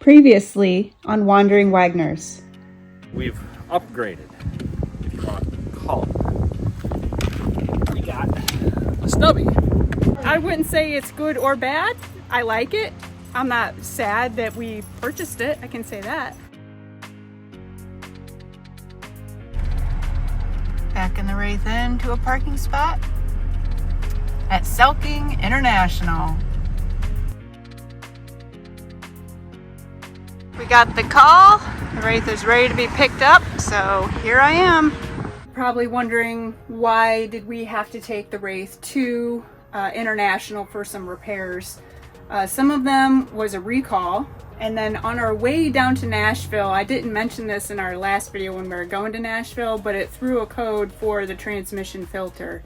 Previously on Wandering Wagners. We've upgraded, if you want to call it. We got a stubby. I wouldn't say it's good or bad. I like it. I'm not sad that we purchased it. I can say that. Back in the Wraith Inn to a parking spot at Selking International. We got the call. The Wraith is ready to be picked up, so here I am. Probably wondering, why did we have to take the Wraith to International for some repairs? Some of them was a recall, and then on our way down to Nashville, I didn't mention this in our last video when we were going to Nashville, but it threw a code for the transmission filter.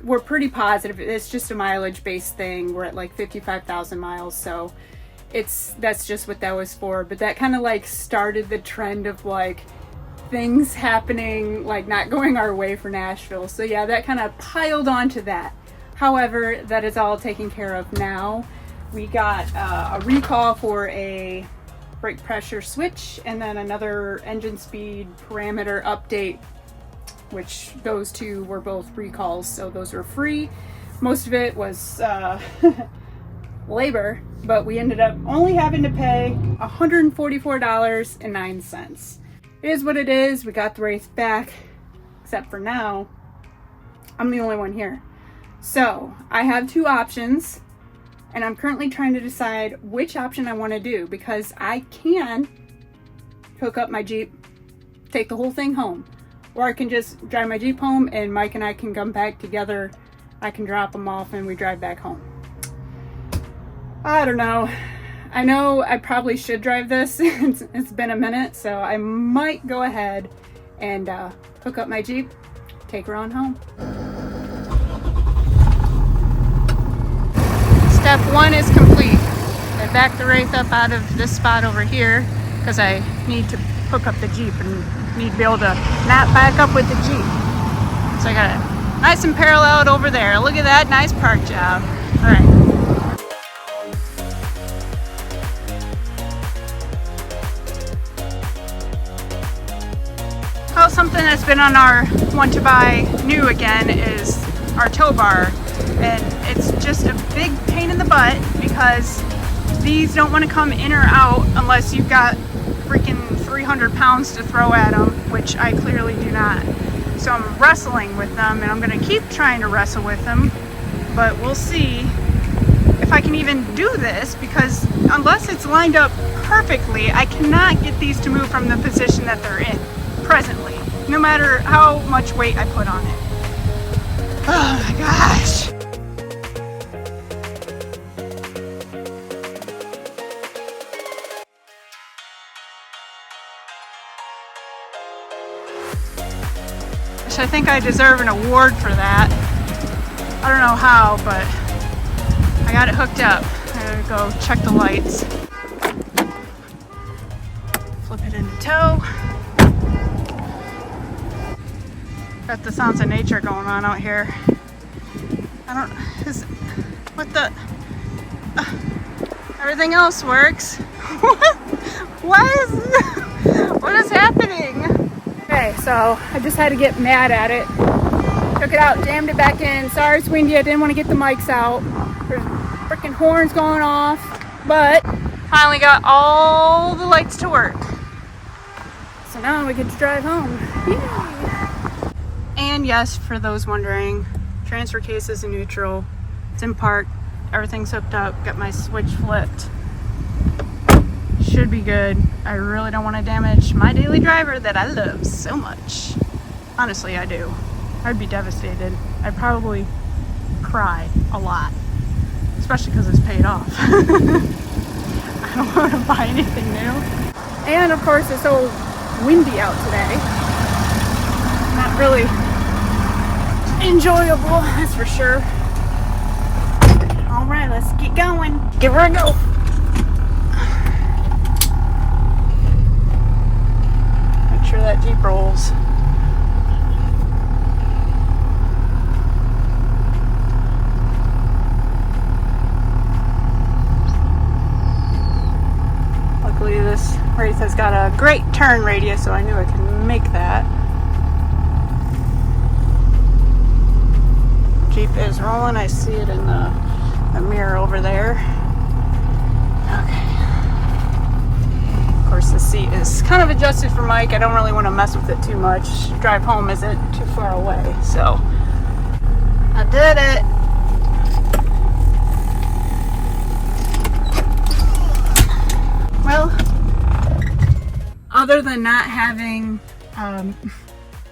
We're pretty positive it's just a mileage based thing. We're at like 55,000 miles, so that's just what that was for. But that kind of like started the trend of like things happening, like not going our way for Nashville. So yeah, that kind of piled onto that. However, that is all taken care of now. We got a recall for a brake pressure switch and then another engine speed parameter update, which those two were both recalls, so those were free. Most of it was labor, but we ended up only having to pay $144.09. It is what it is. We got the Wraith back, except for now, I'm the only one here. So I have two options, and I'm currently trying to decide which option I want to do, because I can hook up my Jeep, take the whole thing home, or I can just drive my Jeep home and Mike and I can come back together. I can drop them off and we drive back home. I don't know. I know I probably should drive this. It's been a minute, so I might go ahead and hook up my Jeep, take her on home. Step one is complete. I backed the Wraith up out of this spot over here because I need to hook up the Jeep and need to be able to nap back up with the Jeep. So I got it nice and paralleled over there. Look at that nice park job. All right. Well, something that's been on our want to buy new again is our tow bar. And it's just a big pain in the butt because these don't want to come in or out unless you've got freaking 300 pounds to throw at them, which I clearly do not. So I'm wrestling with them, and I'm going to keep trying to wrestle with them, but we'll see if I can even do this, because unless it's lined up perfectly, I cannot get these to move from the position that they're in presently, no matter how much weight I put on it. Oh my gosh. I think I deserve an award for that. I don't know how, but I got it hooked up. I gotta go check the lights. Flip it into tow. Got the sounds of nature going on out here. Everything else works. What is happening? Okay, so I just had to get mad at it. Took it out, jammed it back in. Sorry it's windy, I didn't want to get the mics out. There's freaking horns going off. But finally got all the lights to work. So now we get to drive home. Yay! And yes, for those wondering, transfer case is in neutral. It's in park. Everything's hooked up. Got my switch flipped. Should be good. I really don't want to damage my daily driver that I love so much. Honestly, I do. I'd be devastated. I'd probably cry a lot, especially because it's paid off. I don't want to buy anything new. And of course, it's so windy out today. Not really enjoyable, that's for sure. All right, let's get going. Give her a go. Sure that Jeep rolls. luckily this Wraith has got a great turn radius, so I knew I could make that. Jeep is rolling. I see it in the mirror over there. Okay. Of course, the seat is kind of adjusted for Mike. I don't really want to mess with it too much. Drive home isn't too far away, so I did it. Well, other than not having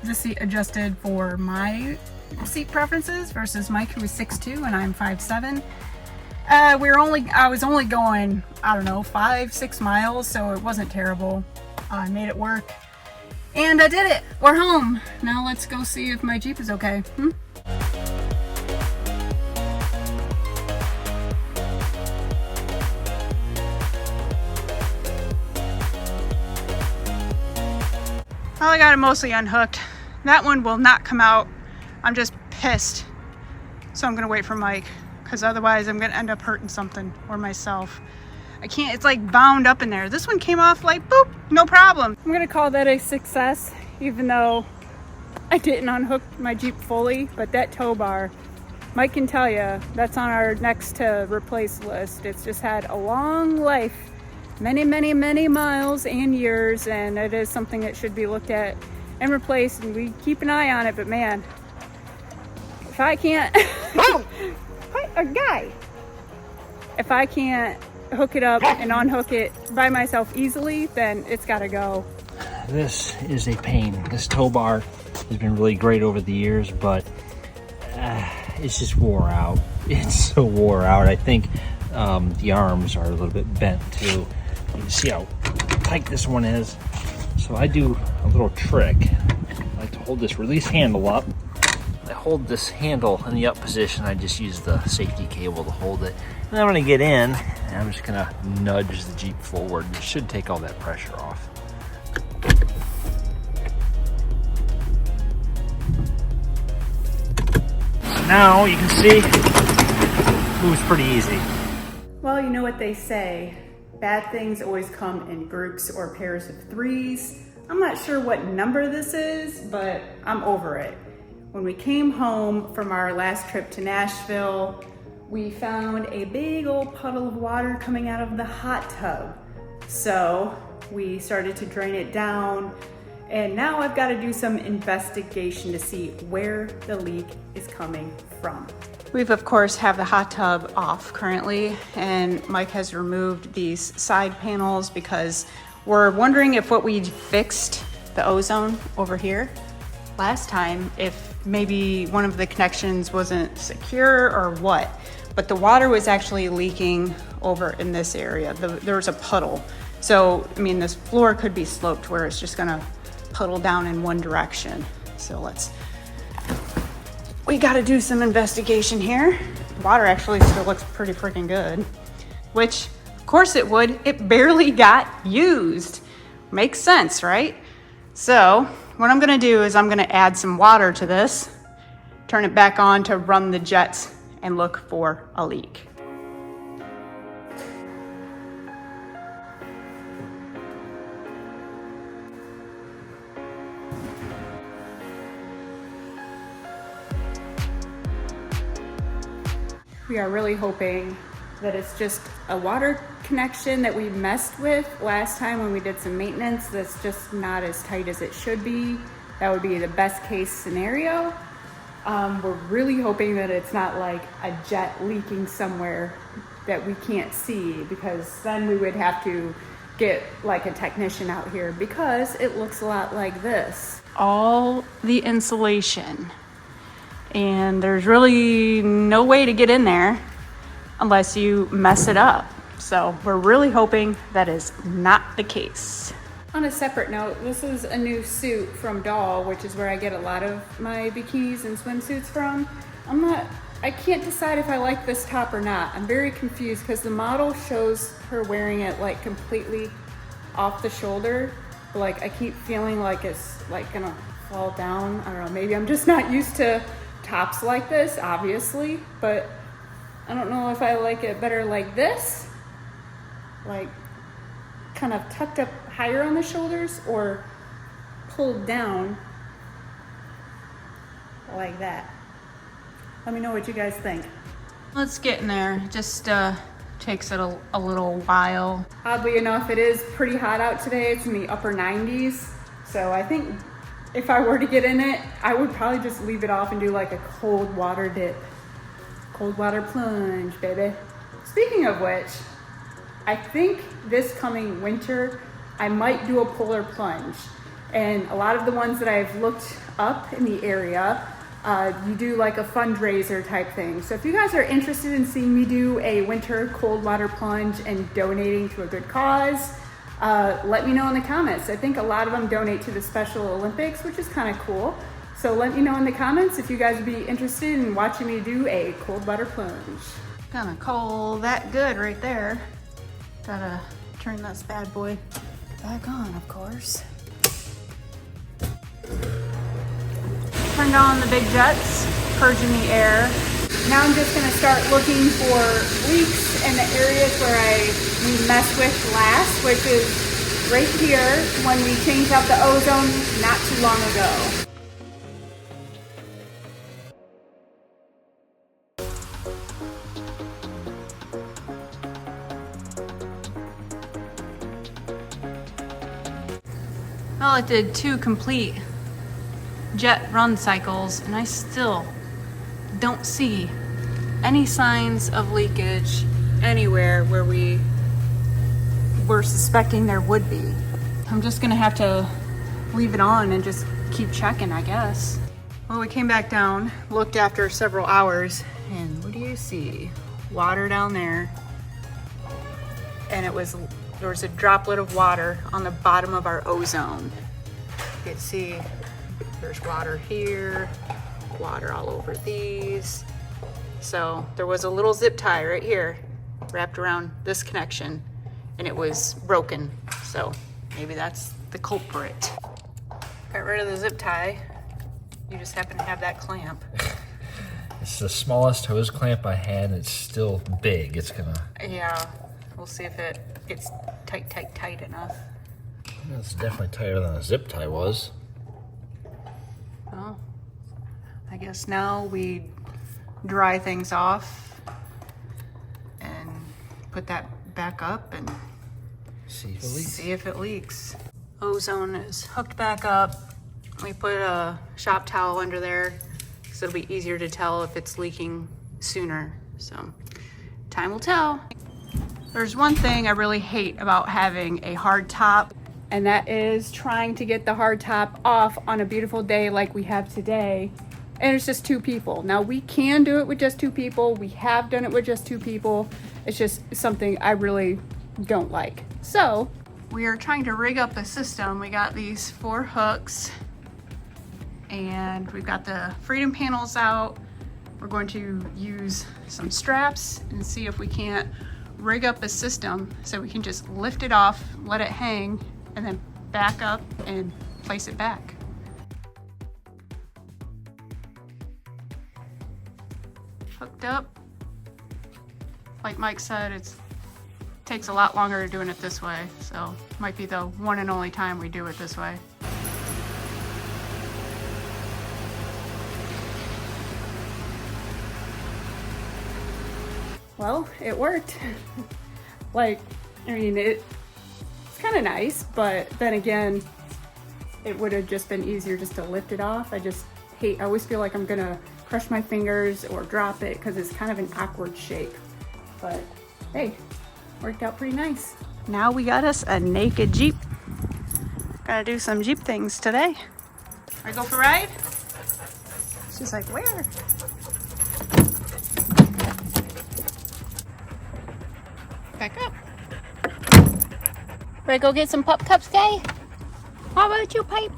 the seat adjusted for my seat preferences versus Mike, who is 6'2" and I'm 5'7", I was only going, I don't know, 5-6 miles, so it wasn't terrible. I made it work, and I did it. We're home. Now let's go see if my Jeep is okay. Well, I got it mostly unhooked. That one will not come out. I'm just pissed. So I'm gonna wait for Mike, because otherwise I'm gonna end up hurting something or myself. I can't, it's like bound up in there. This one came off like boop, no problem. I'm gonna call that a success, even though I didn't unhook my Jeep fully, but that tow bar, Mike can tell you, that's on our next to replace list. It's just had a long life. Many, many, many miles and years, and it is something that should be looked at and replaced, and we keep an eye on it. But man, if I can't if I can't hook it up and unhook it by myself easily, then it's got to go. This is a pain. This tow bar has been really great over the years, but it's just wore out. It's so wore out. I think the arms are a little bit bent too. You can see how tight this one is. So I do a little trick. I like to hold this release handle up. I hold this handle in the up position. I just use the safety cable to hold it. And then when I get in, I'm just gonna nudge the Jeep forward. It should take all that pressure off. So now you can see it moves pretty easy. Well, you know what they say. Bad things always come in groups or pairs of threes. I'm not sure what number this is, but I'm over it. When we came home from our last trip to Nashville, we found a big old puddle of water coming out of the hot tub. So we started to drain it down, and now I've got to do some investigation to see where the leak is coming from. We've of course have the hot tub off currently, and Mike has removed these side panels because we're wondering if what we fixed, the ozone over here last time, if maybe one of the connections wasn't secure or what. But the water was actually leaking over in this area. There was a puddle. So, I mean, this floor could be sloped where it's just gonna puddle down in one direction. So we gotta do some investigation here. The water actually still looks pretty freaking good, which of course it would. It barely got used. Makes sense, right? So what I'm gonna do is I'm gonna add some water to this, turn it back on to run the jets and look for a leak. We are really hoping that it's just a water connection that we messed with last time when we did some maintenance that's just not as tight as it should be. That would be the best case scenario. We're really hoping that it's not like a jet leaking somewhere that we can't see, because then we would have to get like a technician out here, because it looks a lot like this. All the insulation. And there's really no way to get in there unless you mess it up. So we're really hoping that is not the case. On a separate note, this is a new suit from Doll, which is where I get a lot of my bikinis and swimsuits from. I can't decide if I like this top or not. I'm very confused because the model shows her wearing it like completely off the shoulder. But like I keep feeling like it's like gonna fall down. I don't know, maybe I'm just not used to tops like this, obviously, but I don't know if I like it better like this. Like, kind of tucked up higher on the shoulders or pulled down like that. Let me know what you guys think. Let's get in there. Just takes it a little while. Oddly enough, it is pretty hot out today. It's in the upper 90s. So I think if I were to get in it, I would probably just leave it off and do like a cold water dip. Cold water plunge, baby. Speaking of which, I think this coming winter, I might do a polar plunge. And a lot of the ones that I've looked up in the area, you do like a fundraiser type thing. So if you guys are interested in seeing me do a winter cold water plunge and donating to a good cause, let me know in the comments. I think a lot of them donate to the Special Olympics, which is kind of cool. So let me know in the comments if you guys would be interested in watching me do a cold water plunge. Gonna cold that good right there. Gotta turn this bad boy back on, of course. Turned on the big jets, purging the air. Now I'm just gonna start looking for leaks in the areas where we messed with last, which is right here when we changed out the ozone not too long ago. Well, it did 2 complete jet run cycles, and I still don't see any signs of leakage anywhere where we were suspecting there would be. I'm just gonna have to leave it on and just keep checking, I guess. Well, we came back down, looked after several hours, and what do you see? Water down there. And there was a droplet of water on the bottom of our ozone. You can see there's water here, water all over these. So there was a little zip tie right here wrapped around this connection, and it was broken. So maybe that's the culprit. Got rid of the zip tie. You just happen to have that clamp. It's the smallest hose clamp I had. It's still big. It's gonna... Yeah, we'll see if it gets tight enough. It's definitely tighter than a zip tie was. Well, I guess now we dry things off and put that back up and See if it leaks. see if it leaks. Ozone is hooked back up. We put a shop towel under there so it'll be easier to tell if it's leaking sooner. So time will tell. There's one thing I really hate about having a hard top, And that is trying to get the hard top off on a beautiful day like we have today. And it's just 2 people. Now we can do it with just 2 people. We have done it with just 2 people. It's just something I really don't like. So we are trying to rig up a system. We got these 4 hooks and we've got the freedom panels out. We're going to use some straps and see if we can't rig up a system so we can just lift it off, let it hang, and then back up and place it back. Hooked up. Like Mike said, it takes a lot longer doing it this way, so might be the one and only time we do it this way. well, it worked. Like, I mean, it's kind of nice, but then again, it would have just been easier just to lift it off. I always feel like I'm gonna crush my fingers or drop it because it's kind of an awkward shape. But hey, worked out pretty nice. Now we got us a naked Jeep. Gotta do some Jeep things today. Wanna go for a ride? She's like, where? Back up. Ready to go get some pup cups, Gay? How about you, Pipe?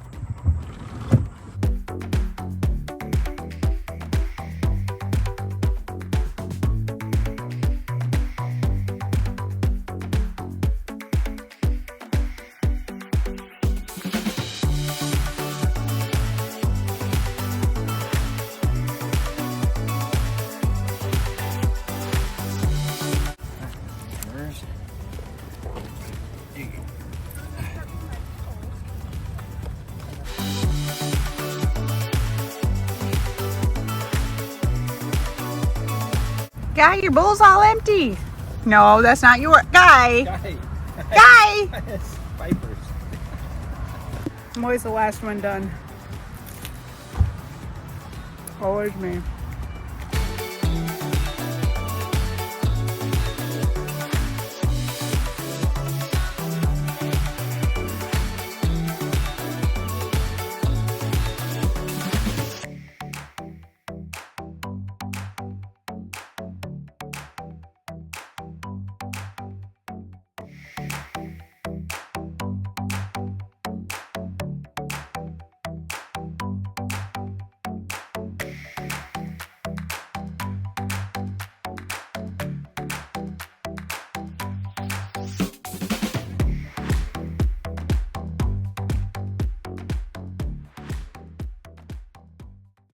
Guy, your bowl's all empty. No, that's not your guy. Guy. Vipers. I'm always the last one done. Always me.